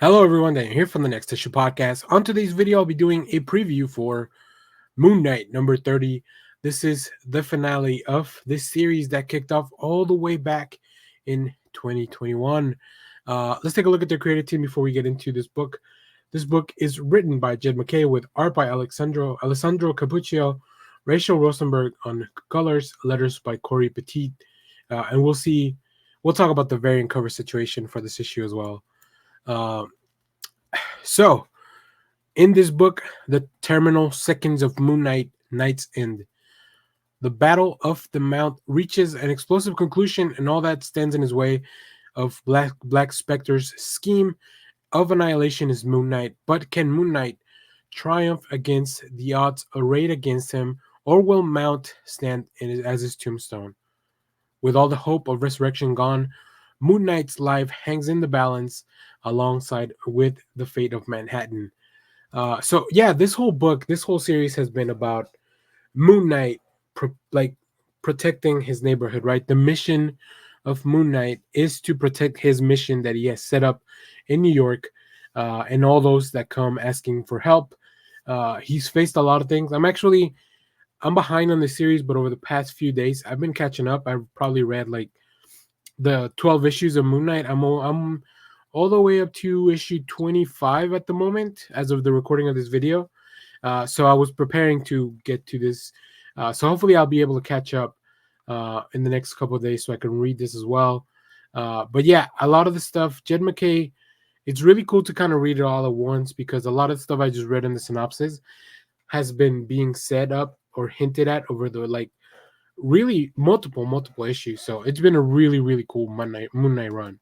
Hello everyone, Dan here from the Next Issue Podcast. On today's video, I'll be doing a preview for Moon Knight number 30. This is the finale of this series that kicked off all the way back in 2021. Let's take a look at their creative team before we get into this book. This book is written by MacKay with art by Alessandro Cappuccio, Rachelle Rosenberg on colors, letters by Cory, Petit, and we'll talk about the variant cover situation for this issue as well. So, in this book, the terminal seconds of Moon Knight, Night's End. The Battle of the Mount reaches an explosive conclusion, and all that stands in his way of Black Spectre's scheme of annihilation is Moon Knight. But can Moon Knight triumph against the odds arrayed against him, or will Mount stand as his tombstone? With all the hope of resurrection gone, Moon Knight's life hangs in the balance alongside with the fate of Manhattan. This whole series has been about Moon Knight protecting his neighborhood, right? The mission of Moon Knight is to protect his mission that he has set up in New York, and all those that come asking for help. He's faced a lot of things. I'm behind on the series, but over the past few days, I've been catching up. I've probably read like the 12 issues of Moon Knight. I'm all the way up to issue 25 at the moment as of the recording of this video. So I was preparing to get to this. So hopefully I'll be able to catch up in the next couple of days so I can read this as well. But yeah, a lot of the stuff, MacKay, it's really cool to kind of read it all at once because a lot of the stuff I just read in the synopsis has been being set up or hinted at over the really multiple issues. So it's been a really cool Moon Knight run.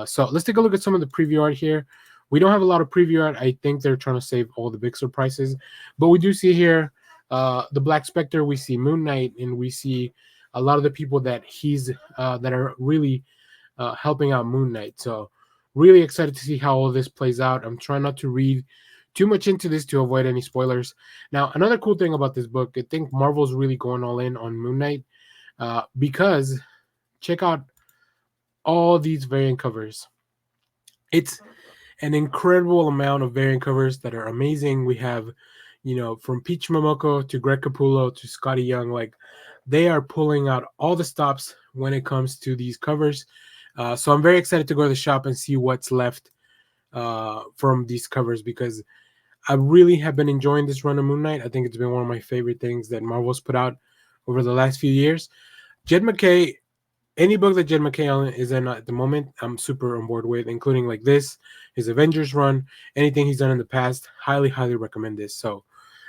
So let's take a look at some of the preview art here. We don't have a lot of preview art. I think they're trying to save all the big surprises, but we do see here the Black Spectre. We see Moon Knight, and we see a lot of the people that that are really helping out Moon Knight. So really excited to see how all this plays out. I'm trying not to read too much into this to avoid any spoilers. Now, another cool thing about this book, I think Marvel's really going all in on Moon Knight because check out all these variant covers. It's an incredible amount of variant covers that are amazing. We have, from Peach Momoko to Greg Capullo to Scotty Young, like they are pulling out all the stops when it comes to these covers. So I'm very excited to go to the shop and see what's left from these covers because I really have been enjoying this run of Moon Knight. I think it's been one of my favorite things that Marvel's put out over the last few years. MacKay, any book that MacKay is in at the moment, I'm super on board with, including like this, his Avengers run, anything he's done in the past. Highly recommend this. So,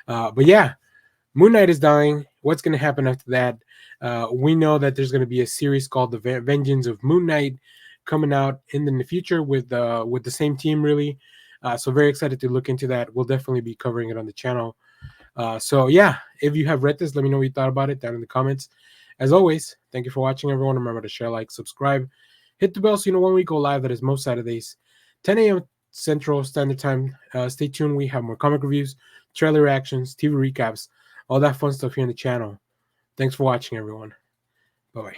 but yeah, Moon Knight is dying. What's going to happen after that? We know that there's going to be a series called The Vengeance of Moon Knight coming out in the future with the same team, really. So very excited to look into that. We'll definitely be covering it on the channel. So yeah, if you have read this, let me know what you thought about it down in the comments. As always, thank you for watching, everyone. Remember to share, like, subscribe, hit the bell so you know when we go live. That is most Saturdays, 10 a.m. Central Standard Time. Stay tuned. We have more comic reviews, trailer reactions, TV recaps, all that fun stuff here on the channel. Thanks for watching, everyone. Bye-bye.